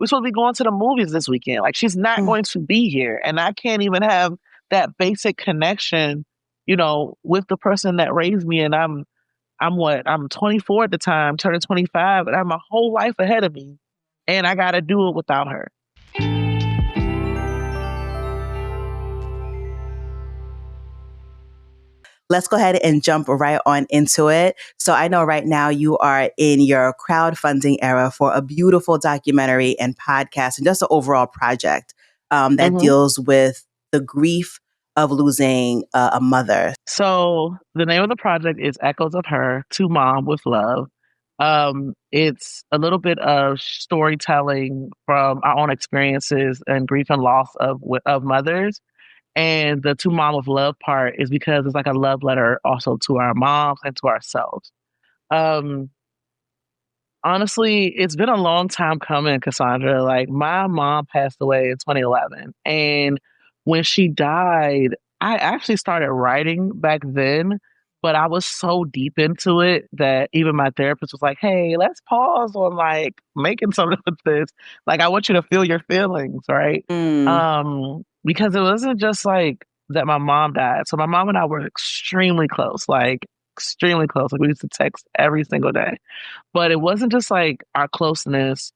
we're supposed to be going to the movies this weekend. Like, she's not Mm. going to be here. And I can't even have that basic connection, with the person that raised me. And I'm 24 at the time, turning 25, and I have my whole life ahead of me. And I got to do it without her. Let's go ahead and jump right on into it. So I know right now you are in your crowdfunding era for a beautiful documentary and podcast and just an overall project that Mm-hmm. deals with the grief of losing a mother. So the name of the project is Echoes of Her, To Mom with Love. It's a little bit of storytelling from our own experiences and grief and loss of mothers. And the To Mom with Love part is because it's like a love letter also to our moms and to ourselves. Um, Honestly, it's been a long time coming, Cassandra. Like, my mom passed away in 2011. And when she died, I actually started writing back then, but I was so deep into it that even my therapist was like, hey, let's pause on like making something with this. Like, I want you to feel your feelings, right? Mm. Because it wasn't just like that my mom died. So my mom and I were extremely close, like extremely close. Like, we used to text every single day. But it wasn't just like our closeness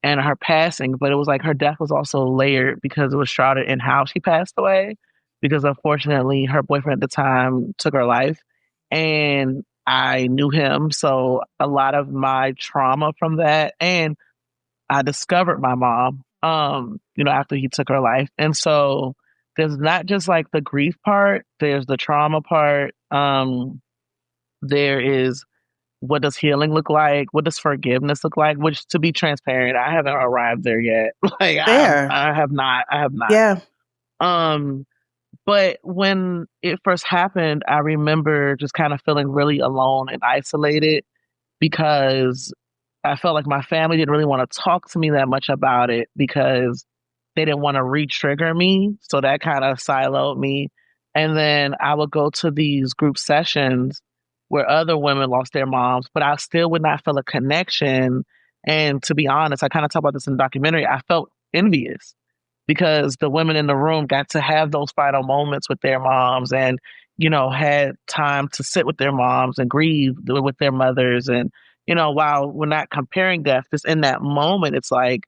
and her passing, but it was like her death was also layered because it was shrouded in how she passed away. Because unfortunately, her boyfriend at the time took her life, and I knew him. So a lot of my trauma from that, and I discovered my mom, after he took her life. And so there's not just like the grief part, there's the trauma part. There is, what does healing look like? What does forgiveness look like? Which, to be transparent, I haven't arrived there yet. Like, Fair. I have not. I have not. Yeah. Um, but when it first happened, I remember just kind of feeling really alone and isolated because I felt like my family didn't really want to talk to me that much about it because they didn't want to re-trigger me. So that kind of siloed me. And then I would go to these group sessions where other women lost their moms, but I still would not feel a connection. And to be honest, I kind of talk about this in the documentary. I felt envious because the women in the room got to have those final moments with their moms and, had time to sit with their moms and grieve with their mothers. And, while we're not comparing death, just in that moment, it's like,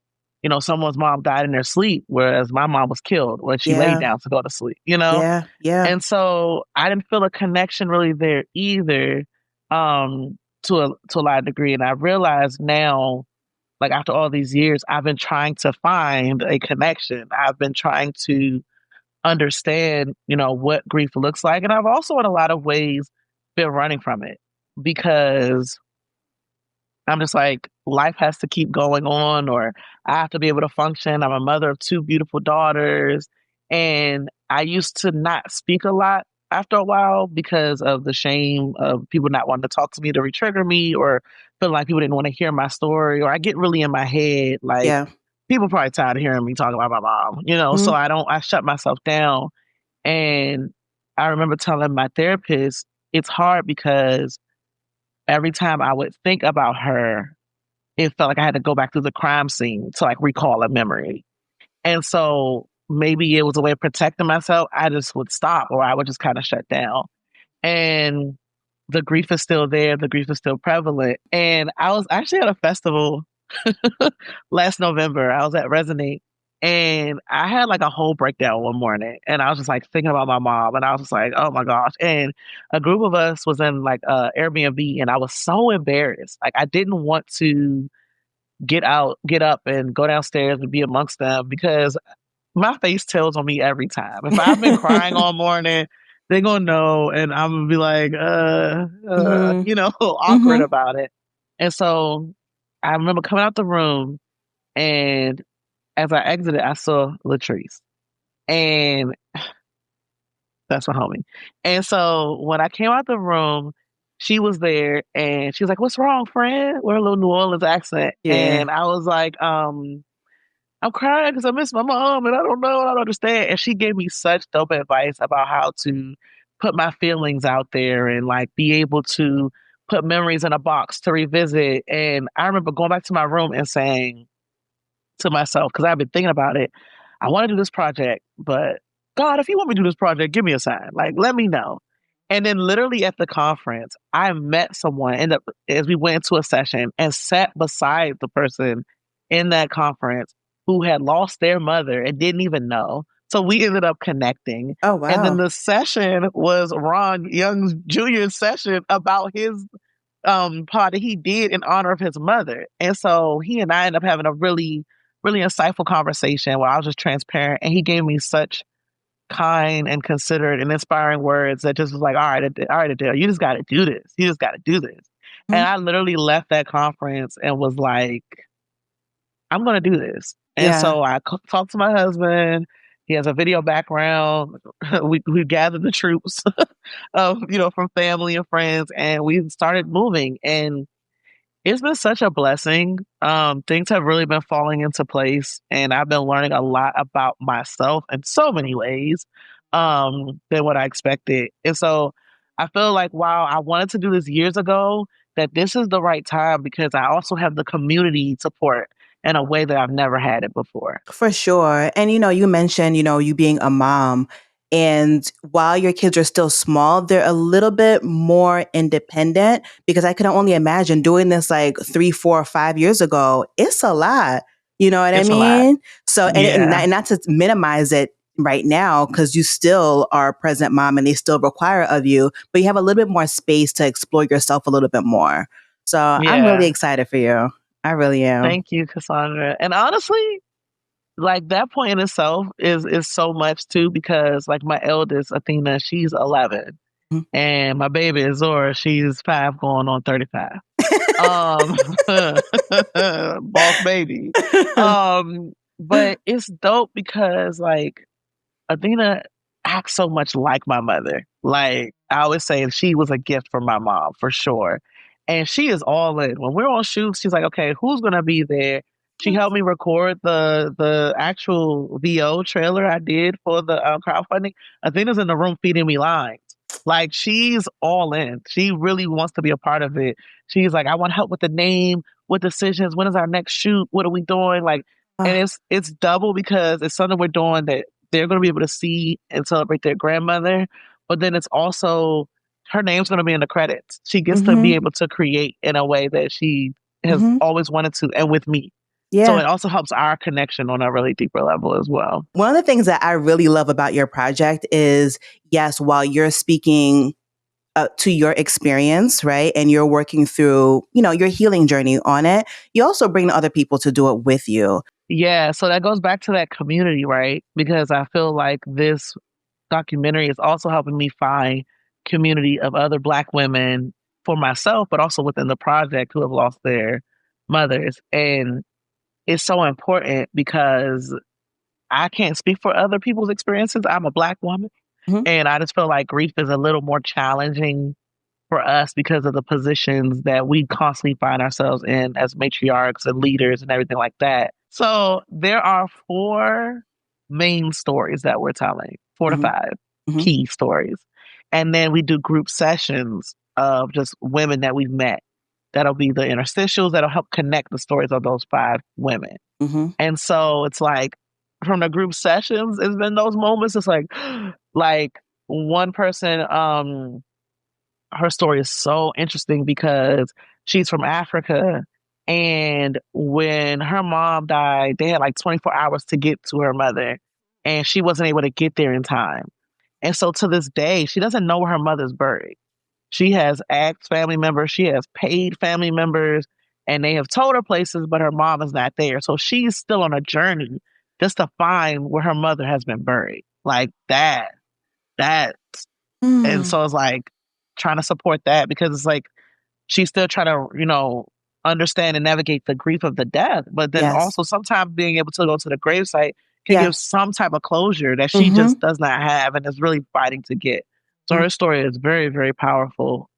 someone's mom died in their sleep, whereas my mom was killed when she laid Yeah. down to go to sleep. Yeah. Yeah. And so I didn't feel a connection really there either, to a large degree. And I realized now, like after all these years, I've been trying to find a connection. I've been trying to understand, what grief looks like. And I've also in a lot of ways been running from it because I'm just like, life has to keep going on, or I have to be able to function. I'm a mother of two beautiful daughters. And I used to not speak a lot after a while because of the shame of people not wanting to talk to me to re-trigger me, or feeling like people didn't want to hear my story, or I get really in my head. Like, Yeah. people probably tired of hearing me talk about my mom, so Mm. I shut myself down. And I remember telling my therapist, it's hard because every time I would think about her, it felt like I had to go back to the crime scene to like recall a memory. And so maybe it was a way of protecting myself. I just would stop, or I would just kind of shut down. And the grief is still there. The grief is still prevalent. And I was actually at a festival last November. I was at Resonate, and I had like a whole breakdown one morning, and I was just like thinking about my mom, and I was just like, oh my gosh. And a group of us was in like Airbnb, and I was so embarrassed. Like, I didn't want to get up and go downstairs and be amongst them because my face tells on me every time. If I've been crying all morning, they're gonna know, and I'm gonna be like, Mm-hmm. awkward Mm-hmm. about it. And so I remember coming out the room, and as I exited, I saw Latrice, and that's my homie. And so when I came out the room, she was there, and she was like, "What's wrong, friend?" With a little New Orleans accent, Yeah. and I was like, I'm crying because I miss my mom, and I don't know, I don't understand." And she gave me such dope advice about how to put my feelings out there and like be able to put memories in a box to revisit. And I remember going back to my room and saying, to myself, because I've been thinking about it. I want to do this project, but God, if you want me to do this project, give me a sign. Like, let me know. And then literally at the conference, I met someone and as we went into a session and sat beside the person in that conference who had lost their mother and didn't even know. So we ended up connecting. Oh, And then wow. the session was Ron Young's junior session about his part that he did in honor of his mother. And so he and I ended up having a really, really insightful conversation where I was just transparent and he gave me such kind and considerate and inspiring words that just was like, all right, Adele, you just got to do this. You just got to do this. And Mhm. I literally left that conference and was like, I'm going to do this. And Yeah. so I talked to my husband. He has a video background. We gathered the troops of, from family and friends, and we started moving. And it's been such a blessing. Things have really been falling into place, and I've been learning a lot about myself in so many ways than what I expected. And so I feel like while I wanted to do this years ago, that this is the right time because I also have the community support in a way that I've never had it before. For sure. And you mentioned, you being a mom. And while your kids are still small, they're a little bit more independent because I can only imagine doing this like 3, 4, 5 years ago. It's a lot. You know what I It's a lot. mean? So, Yeah. and not to minimize it right now, because you still are a present mom and they still require of you, but you have a little bit more space to explore yourself a little bit more. So I'm really Yeah. excited for you. I really am. Thank you, Cassandra. And honestly, like that point in itself is so much too because like my eldest Athena, she's 11, Mhm. and my baby Zora, she's 5 going on 35. Um, boss baby. But it's dope because like Athena acts so much like my mother. Like I always say, she was a gift from my mom for sure. And she is all in. When we're on shoots, she's like, okay, who's gonna be there? She helped me record the actual VO trailer I did for the crowdfunding. Athena's in the room feeding me lines. Like she's all in. She really wants to be a part of it. She's like, I want help with the name, with decisions. When is our next shoot? What are we doing? Like, and Ah, it's double because it's something we're doing that they're going to be able to see and celebrate their grandmother. But then it's also her name's going to be in the credits. She gets to be mhm, able to create in a way that she has mhm. always wanted to, and with me. So Yeah. it also helps our connection on a really deeper level as well. One of the things that I really love about your project is, yes, while you're speaking to your experience, right, and you're working through, your healing journey on it, you also bring other people to do it with you. Yeah, so that goes back to that community, right? Because I feel like this documentary is also helping me find community of other Black women for myself, but also within the project who have lost their mothers. And it's so important because I can't speak for other people's experiences. I'm a Black woman, Mhm, and I just feel like grief is a little more challenging for us because of the positions that we constantly find ourselves in as matriarchs and leaders and everything like that. So there are 4 main stories that we're telling, 4 to mhm, 5 mhm, key stories. And then we do group sessions of just women that we've met. That'll be the interstitials that'll help connect the stories of those 5 women. mhm, And so it's like from the group sessions, it's been those moments. It's like one person, her story is so interesting because she's from Africa. And when her mom died, they had like 24 hours to get to her mother, and she wasn't able to get there in time. And so to this day, she doesn't know where her mother's buried. She has asked family members, she has paid family members, and they have told her places, but her mom is not there. So she's still on a journey just to find where her mother has been buried. Like that. And mm. so it's like trying to support that because it's like she's still trying to, understand and navigate the grief of the death. But then Yes. also sometimes being able to go to the gravesite can give Yes. some type of closure that she Mhm, just does not have and is really fighting to get. So mm, her story is very, very powerful.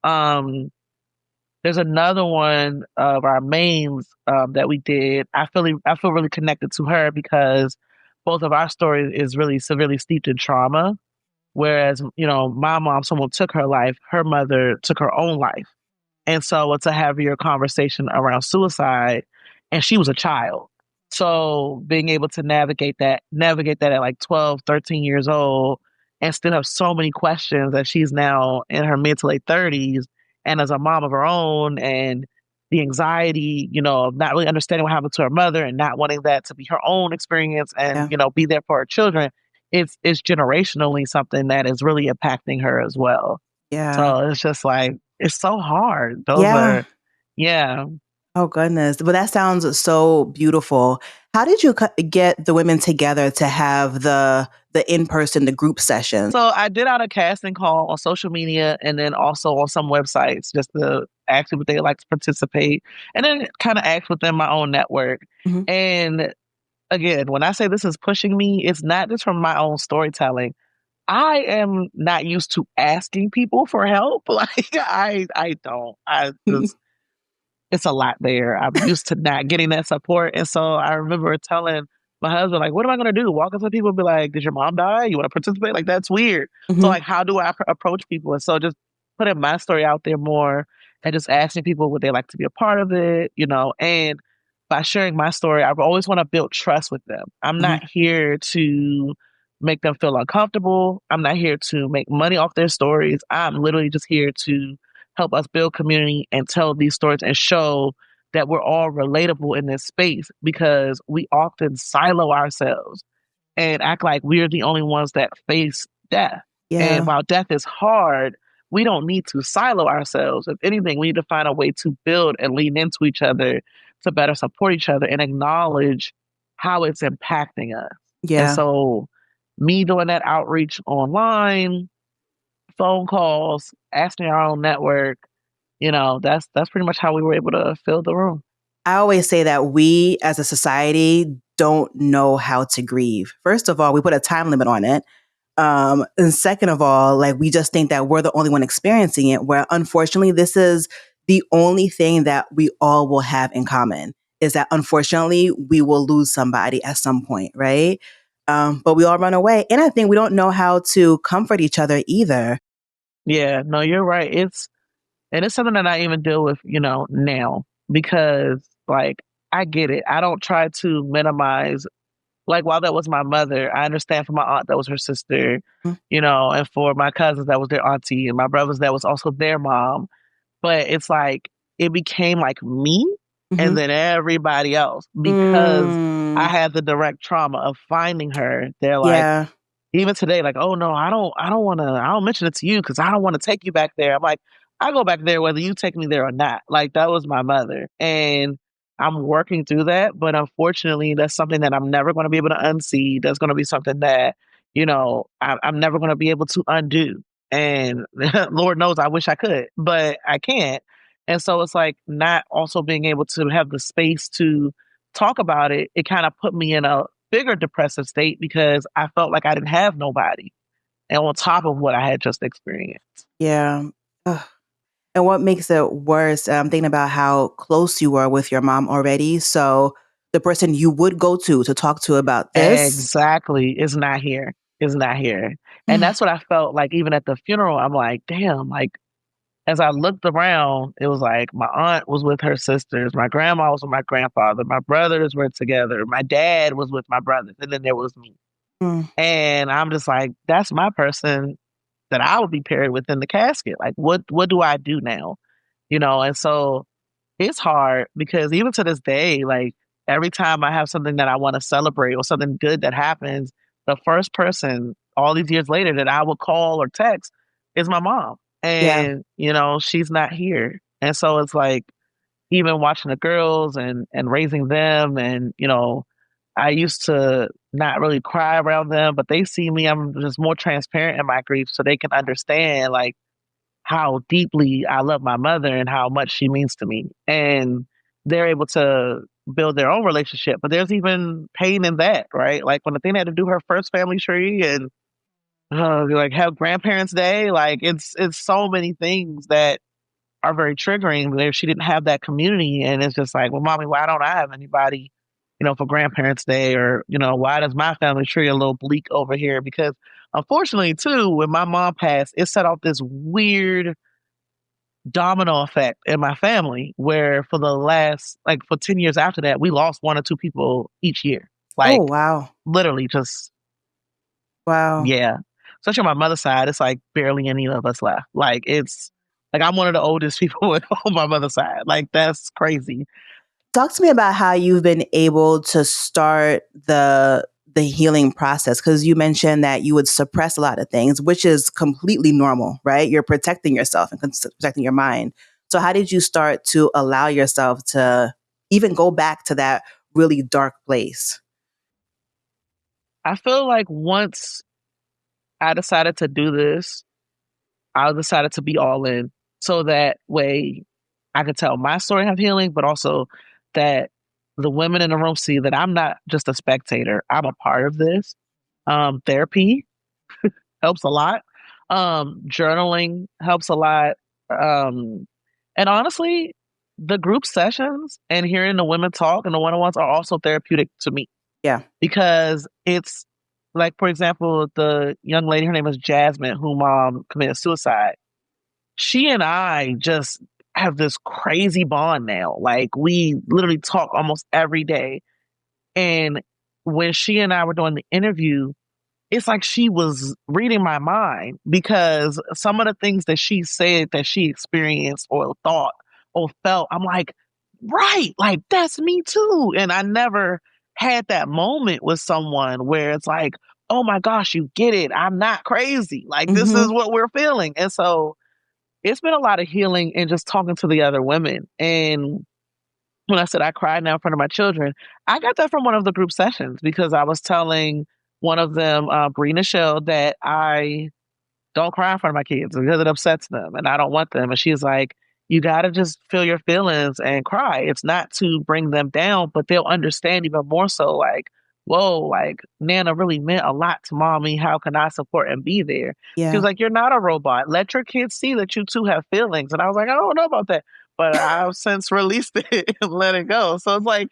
There's another one of our mains that we did. I feel really connected to her because both of our stories is really severely steeped in trauma. Whereas, my mom, someone took her life, her mother took her own life. And so it's a heavier conversation around suicide. And she was a child. So being able to navigate that at like 12, 13 years old and still have so many questions that she's now in her mid to late 30s and as a mom of her own and the anxiety, of not really understanding what happened to her mother and not wanting that to be her own experience and, Yeah. be there for her children. It's generationally something that is really impacting her as well. Yeah. So it's just like, it's so hard. Those Yeah. are, yeah. Oh goodness. But that sounds so beautiful. How did you get the women together to have the in-person, the group sessions? So I did out a casting call on social media and then also on some websites just to ask if they like to participate and then kind of ask within my own network. Mhm. And again, when I say this is pushing me, it's not just from my own storytelling. I am not used to asking people for help. Like I don't. I just it's a lot there. I'm used to not getting that support. And so I remember telling my husband, like, what am I going to do? Walk up to people and be like, did your mom die? You want to participate? Like, that's weird. So, Mhm. like, how do I approach people? And so just putting my story out there more and just asking people would they like to be a part of it, and by sharing my story, I always want to build trust with them. I'm Mhm. not here to make them feel uncomfortable. I'm not here to make money off their stories. I'm literally just here to help us build community and tell these stories and show that we're all relatable in this space because we often silo ourselves and act like we're the only ones that face death. And Yeah. while death is hard, we don't need to silo ourselves. If anything, we need to find a way to build and lean into each other to better support each other and acknowledge how it's impacting us. And Yeah. so, me doing that outreach online, phone calls, asking our own network, that's pretty much how we were able to fill the room. I always say that we as a society don't know how to grieve. First of all, we put a time limit on it. And second of all, like we just think that we're the only one experiencing it, where unfortunately, this is the only thing that we all will have in common is that unfortunately, we will lose somebody at some point, right? But we all run away. And I think we don't know how to comfort each other either. Yeah, no, you're right. It's something that I even deal with, now because like I get it. I don't try to minimize like while that was my mother, I understand for my aunt that was her sister, Mm, and for my cousins that was their auntie and my brothers that was also their mom. But it's like it became like me and mhm. then everybody else because I Mm, had the direct trauma of finding her. They're like, yeah. even today, like, "Oh, no, I don't mention it to you because I don't wanna take you back there." I'm like, "I go back there whether you take me there or not." Like, that was my mother, and I'm working through that, but unfortunately, that's something that I'm never gonna be able to unsee. That's gonna be something that, I'm never gonna be able to undo, and Lord knows I wish I could, but I can't, and so it's like not also being able to have the space to talk about it, it kinda put me in a bigger depressive state because I felt like I didn't have nobody, and on top of what I had just experienced. Yeah. Ugh. And what makes it worse, I'm thinking about how close you were with your mom already. So the person you would go to talk to about this. Exactly, is not here, and Mm, that's what I felt like even at the funeral, I'm like, "Damn," like, as I looked around, it was like my aunt was with her sisters, my grandma was with my grandfather, my brothers were together, my dad was with my brothers, and then there was me, mm, and I'm just like, "That's my person that I would be buried within the casket, like, what do I do now?" And so it's hard because even to this day, like every time I have something that I want to celebrate or something good that happens, the first person all these years later that I would call or text is my mom. yeah. And, she's not here. And so it's like even watching the girls and raising them and, I used to not really cry around them, but they see me, I'm just more transparent in my grief so they can understand like how deeply I love my mother and how much she means to me. And they're able to build their own relationship. But there's even pain in that, right? Like when Athena had to do her first family tree and like have grandparents day, like it's so many things that are very triggering where she didn't have that community and it's just like, well, mommy, why don't I have anybody, for grandparents day or, why does my family tree a little bleak over here? Because unfortunately too, when my mom passed, it set off this weird domino effect in my family where for the last, like for 10 years after that, we lost one or two people each year. Oh, Like wow. literally just, Wow. yeah. Especially on my mother's side, it's like barely any of us left. Like it's like I'm one of the oldest people on my mother's side. Like that's crazy. Talk to me about how you've been able to start the healing process, because you mentioned that you would suppress a lot of things, which is completely normal, right? You're protecting yourself and protecting your mind. So how did you start to allow yourself to even go back to that really dark place? I feel like once I decided to do this, I decided to be all in so that way I could tell my story of healing, but also that the women in the room see that I'm not just a spectator. I'm a part of this. Therapy helps a lot. Journaling helps a lot. Um, and honestly, the group sessions and hearing the women talk and the one-on-ones are also therapeutic to me Yeah. because it's like, for example, the young lady, her name is Jasmine, who committed suicide. She and I just have this crazy bond now. Like we literally talk almost every day. And when she and I were doing the interview, it's like she was reading my mind because some of the things that she said that she experienced or thought or felt, I'm like, right, like that's me too. And I never had that moment with someone where it's like, oh my gosh, you get it. I'm not crazy. Like this is Mm-hmm. what we're feeling. And so it's been a lot of healing and just talking to the other women. And when I said I cried now in front of my children, I got that from one of the group sessions because I was telling one of them, Bree Nichelle, that I don't cry in front of my kids because it upsets them and I don't want them. And she's like, you got to just feel your feelings and cry. It's not to bring them down, but they'll understand even more so like, whoa, like Nana really meant a lot to mommy. How can I support and be there? She was Yeah. like, you're not a robot. Let your kids see that you too have feelings. And I was like, I don't know about that. But I've since released it and let it go. So it's like,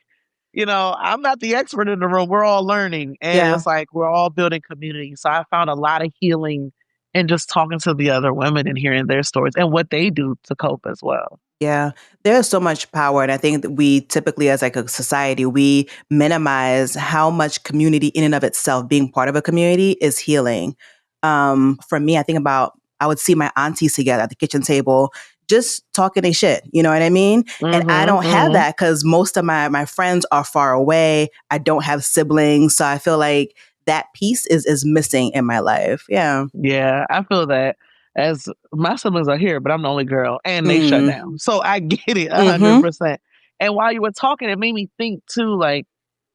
I'm not the expert in the room. We're all learning. And Yeah. it's like we're all building community. So I found a lot of healing and just talking to the other women and hearing their stories and what they do to cope as well. Yeah, there's so much power. And I think that we typically, as like a society, we minimize how much community in and of itself, being part of a community, is healing. For me, I think about, I would see my aunties together at the kitchen table, just talking their shit. You know what I mean? And I Mhm, don't have mhm. that because most of my friends are far away. I don't have siblings. So I feel like that piece is missing in my life. Yeah. Yeah, I feel that as my siblings are here, but I'm the only girl and they shut Mm. down. So I get it Mm-hmm. 100%. And while you were talking, it made me think too, like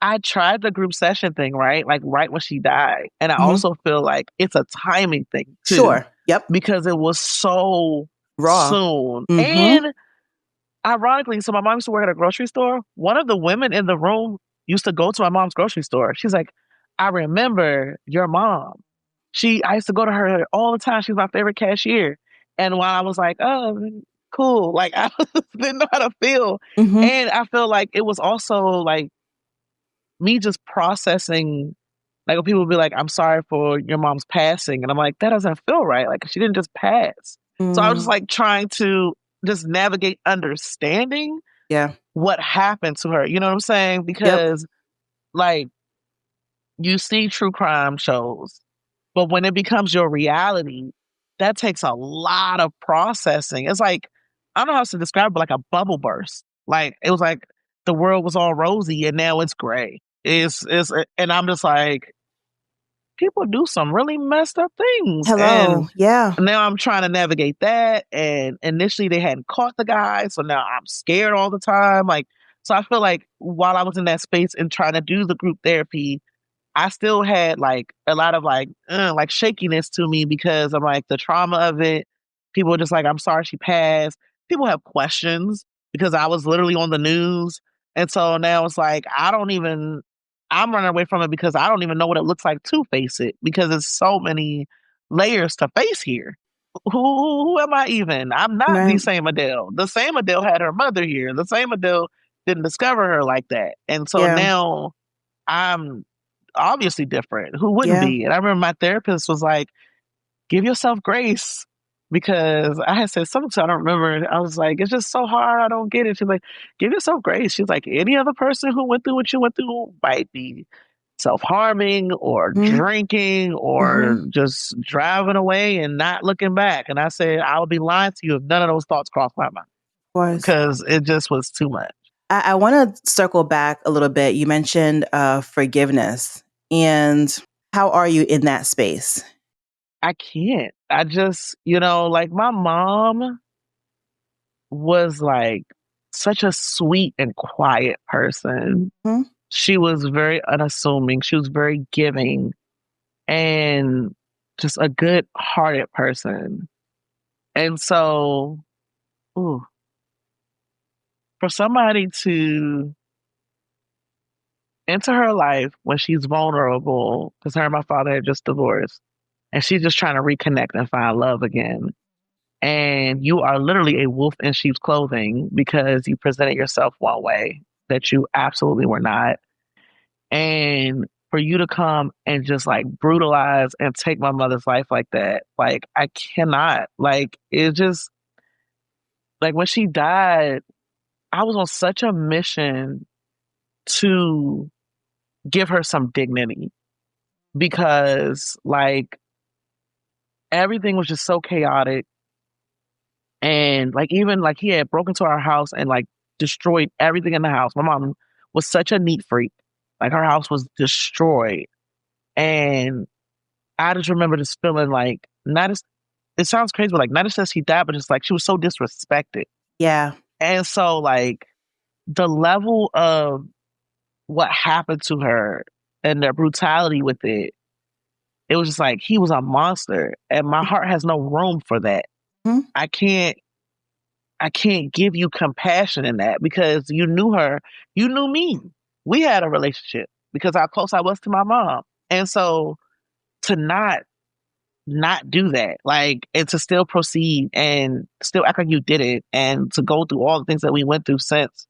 I tried the group session thing, right? Like right when she died. And I Mm-hmm. also feel like it's a timing thing too, Sure. Yep. because it was so Raw. soon. Mm-hmm. And ironically, so my mom used to work at a grocery store. One of the women in the room used to go to my mom's grocery store. She's like, I remember your mom. I used to go to her all the time. She was my favorite cashier. And while I was like, oh, cool, like I didn't know how to feel. Mm-hmm. And I feel like it was also like me just processing, like when people would be like, I'm sorry for your mom's passing. And I'm like, that doesn't feel right. Like she didn't just pass. So I was just Mm, like trying to just navigate understanding yeah. what happened to her. You know what I'm saying? Yep. Because like you see true crime shows, but when it becomes your reality, that takes a lot of processing. It's like, I don't know how else to describe it, but like a bubble burst. Like it was like the world was all rosy and now it's gray. And I'm just like, people do some really messed up things. And Hello. Yeah. now I'm trying to navigate that. And initially they hadn't caught the guy. So now I'm scared all the time. Like, so I feel like while I was in that space and trying to do the group therapy, I still had like a lot of like shakiness to me because I'm like the trauma of it. People are just like, I'm sorry she passed. People have questions because I was literally on the news. And so now it's like, I'm running away from it because I don't even know what it looks like to face it because there's so many layers to face here. Who am I even? I'm not the Right. same Adele. The same Adele had her mother here. The same Adele didn't discover her like that. And so Yeah. now I'm obviously different. Who wouldn't Yeah. be? And I remember my therapist was like, give yourself grace. because I had said something to her, I don't remember. I was like, it's just so hard. I don't get it. She's like, give yourself grace. She's like, any other person who went through what you went through might be self-harming or Mm-hmm. drinking Mm-hmm. or just driving away and not looking back. And I said, I would be lying to you if none of those thoughts crossed my mind Of course. because it just was too much. I want to circle back a little bit. You mentioned forgiveness, and how are you in that space? I can't. I just, like my mom was like such a sweet and quiet person. Hmm. She was very unassuming. She was very giving and just a good hearted person. And so, ooh, for somebody to enter her life when she's vulnerable, because her and my father had just divorced, and she's just trying to reconnect and find love again. And you are literally a wolf in sheep's clothing because you presented yourself one way that you absolutely were not. And for you to come and just like brutalize and take my mother's life like that, like I cannot. Like it just like when she died, I was on such a mission to give her some dignity because like everything was just so chaotic. And like even like he had broken into our house and like destroyed everything in the house. My mom was such a neat freak. Like her house was destroyed. And I just remember just feeling like not as it sounds crazy, but like not just as he died, but just like she was so disrespected. Yeah. And so like the level of what happened to her and their brutality with it, it was just like he was a monster. And my heart has no room for that. Hmm. I can't I can't give you compassion in that because you knew her, you knew me. We had a relationship because how close I was to my mom. And so to not do that, like, and to still proceed and still act like you did it and to go through all the things that we went through since,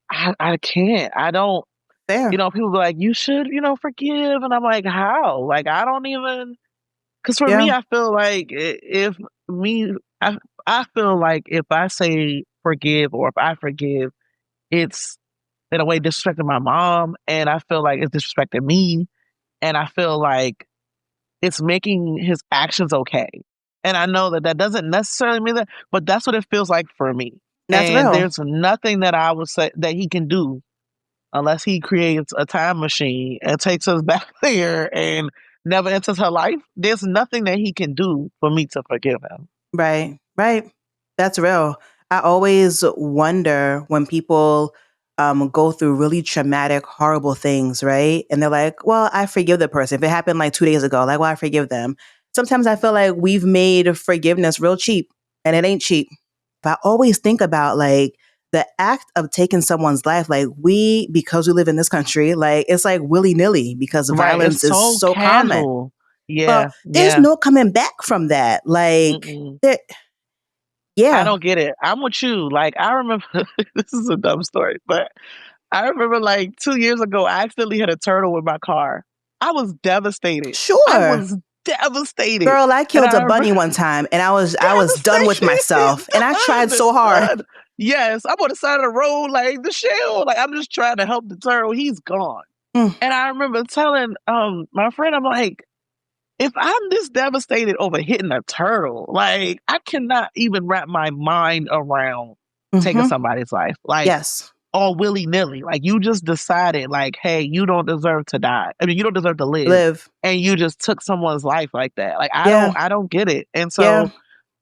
I can't. I don't, Fair. people be like, you should, forgive. And I'm like, how? Like, I don't even, because for me, Yeah. I feel like if me, I feel like if I say forgive or if I forgive, it's in a way disrespecting my mom. And I feel like it's disrespecting me. And I feel like it's making his actions okay. And I know that that doesn't necessarily mean that, but that's what it feels like for me. That's And real. there's nothing that I would say that he can do unless he creates a time machine and takes us back there and never enters her life. There's nothing that he can do for me to forgive him. Right. Right. That's real. I always wonder when people go through really traumatic, horrible things, right? And they're like, well, I forgive the person. If it happened like 2 days ago, like, well, I forgive them. Sometimes I feel like we've made forgiveness real cheap and it ain't cheap. But I always think about like the act of taking someone's life, like because we live in this country, like it's like willy nilly because Right. It's violence is so so common. casual. Well, Yeah. there's Yeah. no coming back from that. Like, Mm-mm. there, I yeah, don't get it. I'm with you. Like, I remember, this is a dumb story, but I remember like 2 years ago, I accidentally hit a turtle with my car. I was devastated. I sure. was devastated. Girl, I And killed a I remember bunny one time and I was done with devastated, myself and I tried done, so hard. done. Yes, I'm on the side of the road, like the shell. Like I'm just trying to help the turtle. He's gone. Mm, And I remember telling my friend, I'm like, if I'm this devastated over hitting a turtle, like I cannot even wrap my mind around taking mm-hmm. somebody's life. Like Yes. all willy nilly. Like you just decided, like, hey, you don't deserve to die. I mean, you don't deserve to live, Live. and you just took someone's life like that. Like Yeah. I don't get it. And Yeah. so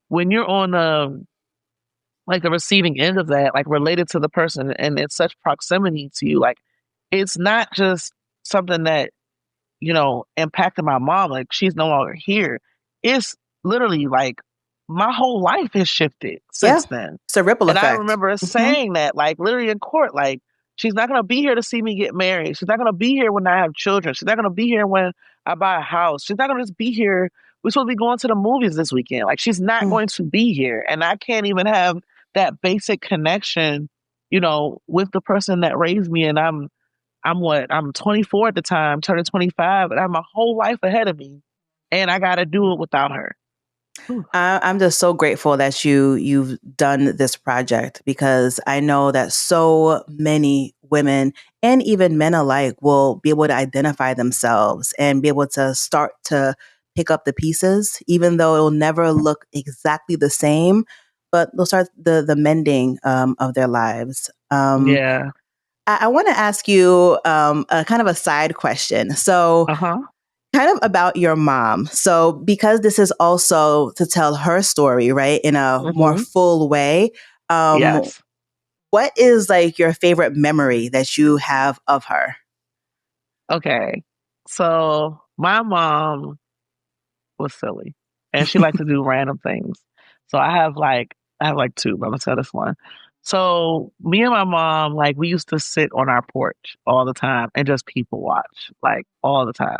when you're on like the receiving end of that, like related to the person, and it's such proximity to you, like it's not just something that impacted my mom. Like she's no longer here. It's literally like my whole life has shifted Yeah. since then. It's a ripple And I effect. remember Mm-hmm. saying that, like literally in court, like she's not gonna be here to see me get married. She's not gonna be here when I have children. She's not gonna be here when I buy a house. She's not gonna just be here. We're supposed to be going to the movies this weekend. Like she's not Mm, going to be here. And I can't even have that basic connection, with the person that raised me. And I'm 24 at the time, turning 25, and I have my whole life ahead of me, and I got to do it without her. Whew. I'm just so grateful that you've done this project, because I know that so many women and even men alike will be able to identify themselves and be able to start to pick up the pieces, even though it'll never look exactly the same, but they'll start the mending of their lives. Yeah. I want to ask you a kind of a side question. So, Uh-huh. kind of about your mom. So, because this is also to tell her story, right, in a more Hmm. full way, um, Yes. what is like your favorite memory that you have of her? Okay. So my mom was silly, and she liked to do random things. So I have like two, but I'm gonna tell this one. So me and my mom, like we used to sit on our porch all the time and just people watch, like all the time.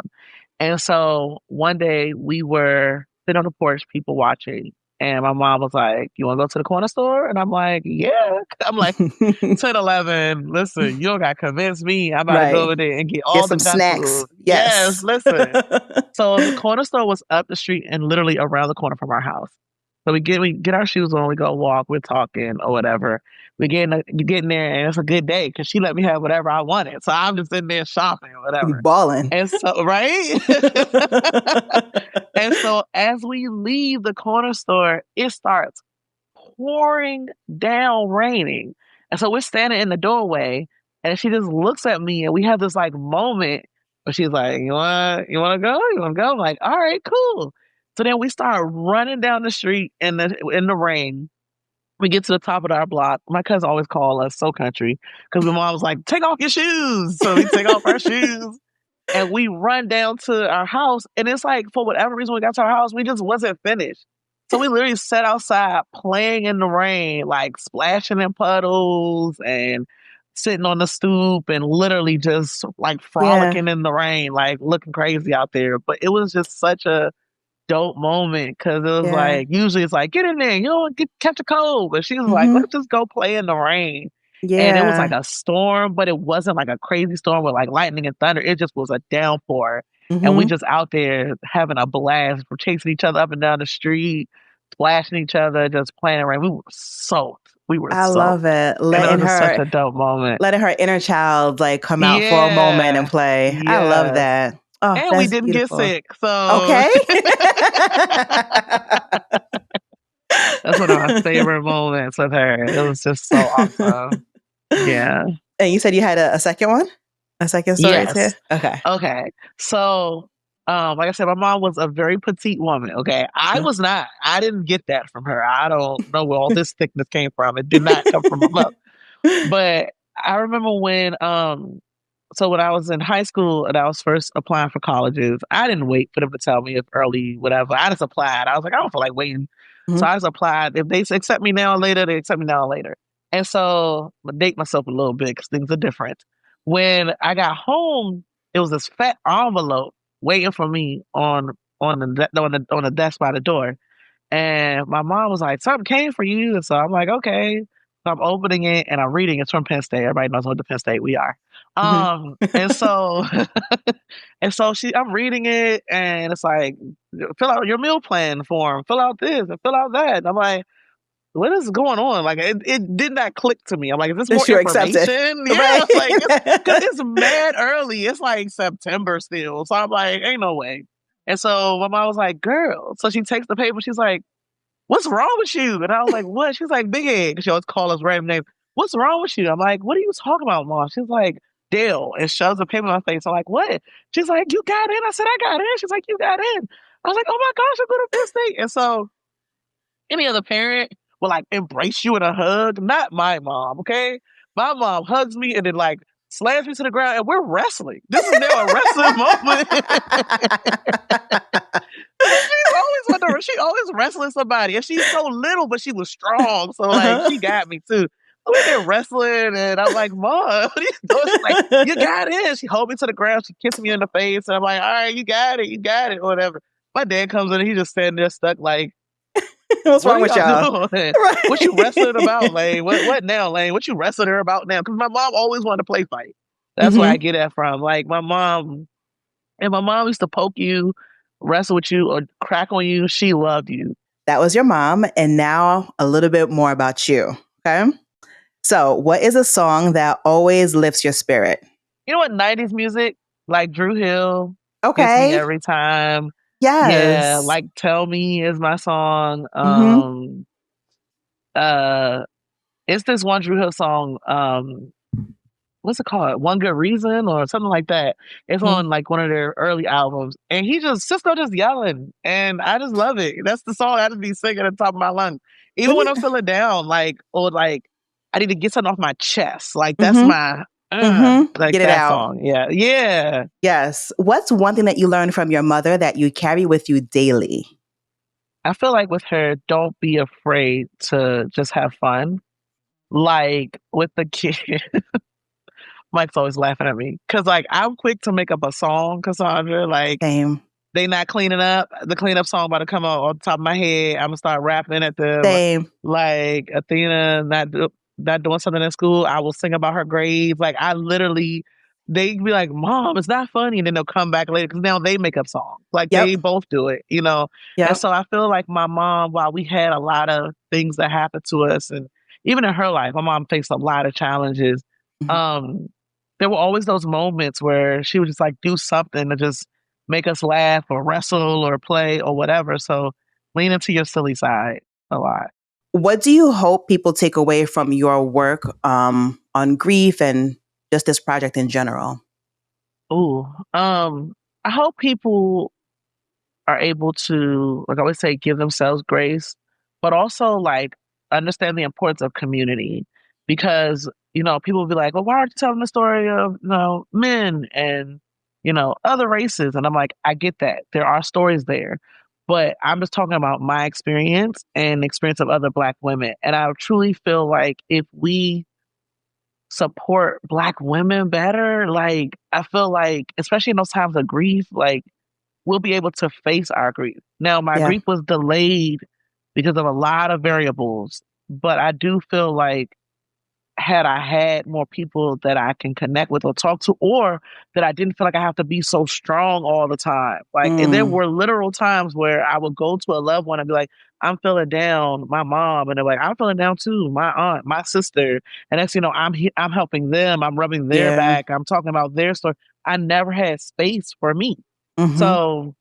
And so one day we were sitting on the porch, people watching, and my mom was like, "You want to go to the corner store?" And I'm like, "Yeah." I'm like 10, 11. Listen, you don't got to convince me. I'm about to go Right. over there and get Get all the some junk snacks. food. Yes, Yes. listen. So the corner store was up the street and literally around the corner from our house. So we get our shoes on, we go walk, we're talking or whatever. You get in there and it's a good day because she let me have whatever I wanted. So I'm just in there shopping or whatever. Balling. And so right? And so as we leave the corner store, it starts pouring down raining. And so we're standing in the doorway and she just looks at me and we have this like moment where she's like, you wanna go? You wanna go? I'm like, all right, cool. So then we start running down the street in the rain. We get to the top of our block. My cousin always call us so country because my mom was like, take off your shoes. So we take off our shoes and we run down to our house, and it's like, for whatever reason, we got to our house, we just wasn't finished. So we literally sat outside playing in the rain, like splashing in puddles and sitting on the stoop and literally just like Yeah. frolicking in the rain, like looking crazy out there. But it was just such a dope moment because it was Yeah. like usually it's like get in there, you don't get catch a cold, but she was like, Hmm. let's just go play in the rain. And it was like Yeah. a storm, but it wasn't like a crazy storm with like lightning and thunder. It just was a downpour, and we Hmm. just out there having a blast. We're chasing each other up and down the street, splashing each other, just playing around. We were soaked. We were I love soaked, it. and it was just such a dope moment. Letting her inner child like come out for a moment and Yeah, play. I love yes, that. Oh, and we that's didn't get beautiful. sick, so Okay. that's one of my favorite moments with her. It was just so awesome. Yeah. And you said you had a second one? A second story too? Yes. Okay. Okay. So, like I said, my mom was a very petite woman. Okay. I was not. I didn't get that from her. I don't know where all this thickness came from. It did not come from my mother. But I remember when I was in high school and I was first applying for colleges, I didn't wait for them to tell me if early, whatever. I just applied. I was like, I don't feel like waiting. So Mhm. I just applied. If they accept me now or later, they accept me now or later. And so I'm gonna date myself a little bit because things are different. When I got home, it was this fat envelope waiting for me on the desk by the door. And my mom was like, something came for you. And so I'm like, okay. So I'm opening it and I'm reading. It's from Penn State. Everybody knows what the Penn State we are. Mhm. And so I'm reading it and it's like, fill out your meal plan form, fill out this and fill out that. And I'm like, what is going on? Like it did not click to me. I'm like, is this more That you accepted. information? Yeah, Right. it's like it's because it's mad early. It's like September still. So I'm like, ain't no way. And so my mom was like, girl. So she takes the paper, she's like, what's wrong with you? And I was like, what? She's like, big head. 'Cause she always call us random names. What's wrong with you? I'm like, what are you talking about, mom? She's like, Dale, and shoves the paper in my face. I'm like, what? She's like, you got in. I said, I got in. She's like, you got in. I was like, oh my gosh, I'm going to Penn State. And so any other parent will like embrace you in a hug. Not my mom, okay? My mom hugs me and then like slams me to the ground and we're wrestling. This is now a wrestling moment. She always wrestling somebody, and she's so little, but she was strong. So like Uh-huh. she got me too. So we there wrestling, and I'm like, Mom, what are you doing? She's like, you got it. She hold me to the ground. She kissed me in the face, and I'm like, all right, you got it, or whatever. My dad comes in, and he just standing there stuck, like, What's what wrong are with y'all? y'all doing? What you wrestling about, Right. Lane? What now, Lane? What you wrestling her about now? Because my mom always wanted to play fight. That's where I Hmm. get that from. Like my mom used to poke you, wrestle with you, or crack on you. She loved you. That was your mom. And now a little bit more about you. Okay. So, what is a song that always lifts your spirit? You know what? 90s music, like Drew Hill, gets me Okay. every time. Yeah, Yes. like Tell Me is my song. Mm-hmm. Uh it's this one Drew Hill song, what's it called? One Good Reason or something like that. It's Mm-hmm. on like one of their early albums. And he just Cisco just yelling. And I just love it. That's the song I just be singing at the top of my lungs. Even Let when me. I'm feeling down, like or like I need to get something off my chest. Like that's Mm-hmm. my Mm-hmm. like Get it that out. song. Yeah. Yeah. Yes. What's one thing that you learned from your mother that you carry with you daily? I feel like with her, don't be afraid to just have fun. Like with the kid, Mike's always laughing at me because like I'm quick to make up a song, Cassandra. Like Same. they not cleaning up. The cleanup song about to come out on top of my head. I'm gonna start rapping at them. Same. Like Athena not doing something in school. I will sing about her grades. Like I literally, they be like, "Mom, it's not funny," and then they'll come back later because now they make up songs. Like they Yep. both do it, you know. And Yep. so I feel like my mom, while we had a lot of things that happened to us, and even in her life, my mom faced a lot of challenges. Mhm. Um, there were always those moments where she would just like do something to just make us laugh or wrestle or play or whatever. So lean into your silly side a lot. What do you hope people take away from your work on grief and just this project in general? Ooh, I hope people are able to, like I always say, give themselves grace, but also like understand the importance of community because, you know, people will be like, well, why aren't you telling the story of, you know, men and, you know, other races? And I'm like, I get that. There are stories there. But I'm just talking about my experience and the experience of other Black women. And I truly feel like if we support Black women better, like, I feel like, especially in those times of grief, like, we'll be able to face our grief. Now, my Yeah. grief was delayed because of a lot of variables, but I do feel like had I had more people that I can connect with or talk to, or that I didn't feel like I have to be so strong all the time. Like, and there Mm, were literal times where I would go to a loved one and be like, I'm feeling down, my mom, and they're like, I'm feeling down too, my aunt, my sister, and that's I'm helping them, I'm rubbing their yeah. back, I'm talking about their story. I never had space for me, Mm-hmm. so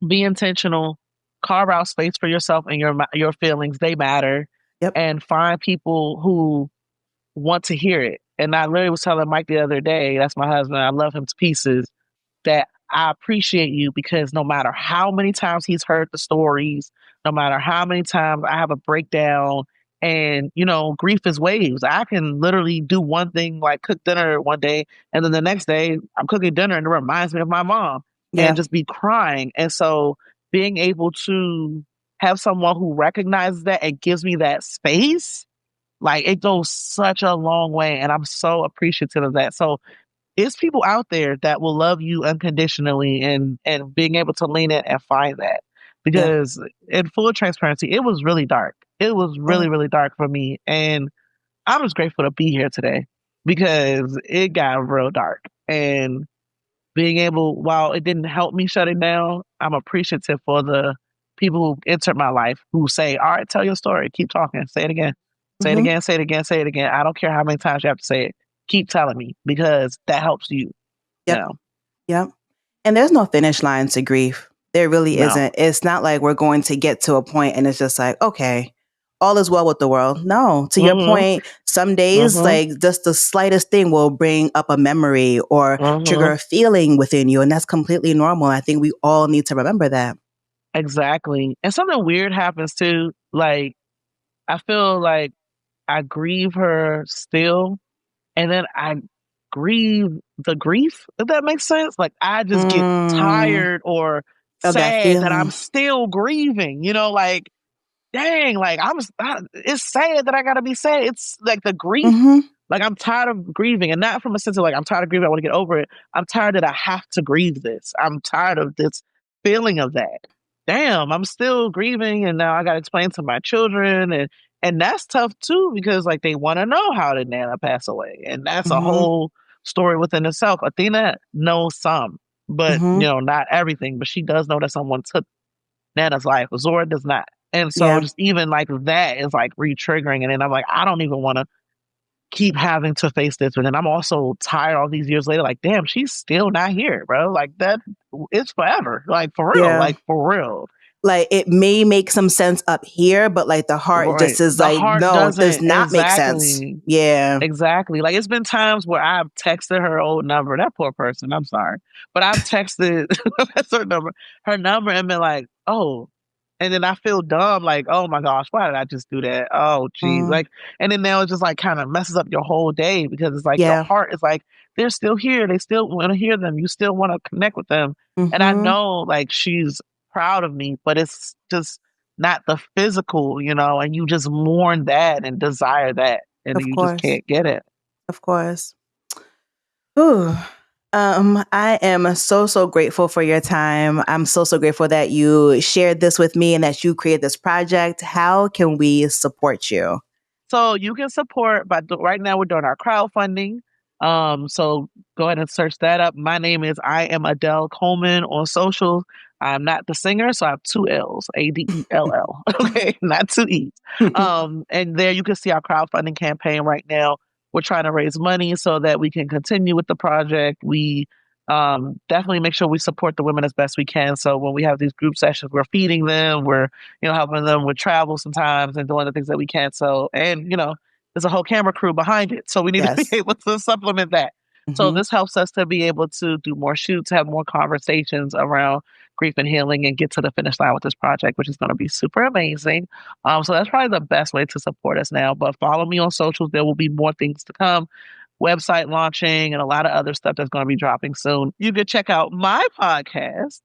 be intentional, carve out space for yourself and your feelings. They matter, Yep. and find people who want to hear it. And I literally was telling Mike the other day, that's my husband, I love him to pieces, that I appreciate you because no matter how many times he's heard the stories, no matter how many times I have a breakdown, and you know, grief is waves. I can literally do one thing like cook dinner one day, and then the next day I'm cooking dinner and it reminds me of my mom and Yeah. just be crying. And so being able to have someone who recognizes that and gives me that space, like it goes such a long way. And I'm so appreciative of that. So it's people out there that will love you unconditionally and being able to lean in and find that. Yeah. Because in full transparency, it was really dark. It was Yeah. really, really dark for me. And I'm just grateful to be here today because it got real dark. And being able, while it didn't help me shut it down, I'm appreciative for the people who entered my life who say, all right, tell your story. Keep talking. Say it again. Say it Mm-hmm. again. Say it again. Say it again. I don't care how many times you have to say it. Keep telling me because that helps you. You Yep. know, Yep. And there's no finish line to grief. There really no. isn't. It's not like we're going to get to a point and it's just like, okay, all is well with the world. No, to your Mhm. point, some days, Mhm. like just the slightest thing will bring up a memory or trigger Mhm. a feeling within you. And that's completely normal. I think we all need to remember that. Exactly. And something weird happens too. Like I feel like I grieve her still, and then I grieve the grief. If that makes sense. Like I just get Mm, tired or of that sad that I'm feeling. still grieving. You know, like dang, like it's sad that I gotta be sad. It's like the grief, Mm-hmm. like I'm tired of grieving, and not from a sense of like I'm tired of grieving. I want to get over it. I'm tired that I have to grieve this. I'm tired of this feeling of that. Damn, I'm still grieving, and now I got to explain to my children, and that's tough too because like they want to know how did Nana pass away, and that's a Mm-hmm. whole story within itself. Athena knows some, but you Mm-hmm. know not everything, but she does know that someone took Nana's life. Zora does not. And so Yeah. just even like that is like re-triggering. And then I'm like, I don't even want to keep having to face this. But then I'm also tired all these years later, like, damn, she's still not here, bro. Like that, it's forever. Like for real. Yeah. Like for real. Like it may make some sense up here, but like the heart Right. just is The like, heart no, it does doesn't not make sense. exactly. Yeah. Exactly. Like it's been times where I've texted her old number. That poor person. I'm sorry, but I've texted that's her number, and been like, oh, and then I feel dumb, like, oh my gosh, why did I just do that? Oh, geez, Mm, like, and then now it just like kind of messes up your whole day because it's like your yeah. heart is like they're still here. They still want to hear them. You still want to connect with them, and I Mm-hmm. know like she's proud of me, but it's just not the physical, and you just mourn that and desire that and Of you just course. can't get it. Of course. Ooh. I am so, so grateful for your time. I'm so, so grateful that you shared this with me and that you created this project. How can we support you? So you can support right now we're doing our crowdfunding. So go ahead and search that up. My name is I am Adell Coleman on socials. I'm not the singer, so I have two L's, Adell. Okay, not two E's. And there you can see our crowdfunding campaign right now. We're trying to raise money so that we can continue with the project. We definitely make sure we support the women as best we can. So when we have these group sessions, we're feeding them, we're helping them with travel sometimes and doing the things that we can. So, and there's a whole camera crew behind it, so we need to be Yes. able to supplement that. So Mm-hmm. this helps us to be able to do more shoots, have more conversations around grief and healing, and get to the finish line with this project, which is going to be super amazing. So that's probably the best way to support us now. But follow me on socials; there will be more things to come, website launching, and a lot of other stuff that's going to be dropping soon. You can check out my podcast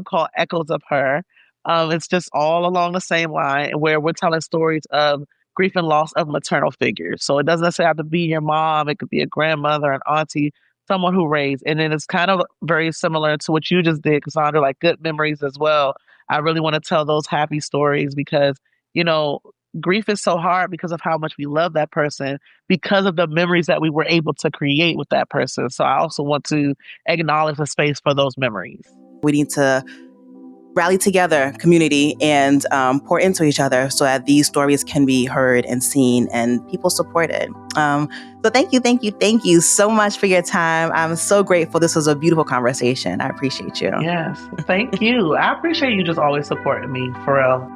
called Echoes of Her. It's just all along the same line where we're telling stories of grief and loss of maternal figures. So it doesn't necessarily have to be your mom. It could be a grandmother, an auntie, someone who raised. And then it's kind of very similar to what you just did, Cassandra, like good memories as well. I really want to tell those happy stories because, you know, grief is so hard because of how much we love that person, because of the memories that we were able to create with that person. So I also want to acknowledge the space for those memories. We need to rally together, community, and pour into each other so that these stories can be heard and seen and people supported. So thank you so much for your time. I'm so grateful. This was a beautiful conversation. I appreciate you. Yes, thank you. I appreciate you just always supporting me, for real.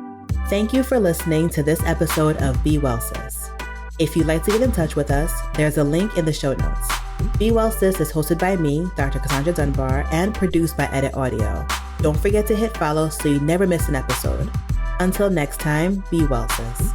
Thank you for listening to this episode of Be Well Sis. If you'd like to get in touch with us, there's a link in the show notes. Be Well Sis is hosted by me, Dr. Cassandra Dunbar, and produced by Edit Audio. Don't forget to hit follow so you never miss an episode. Until next time, be well, sis.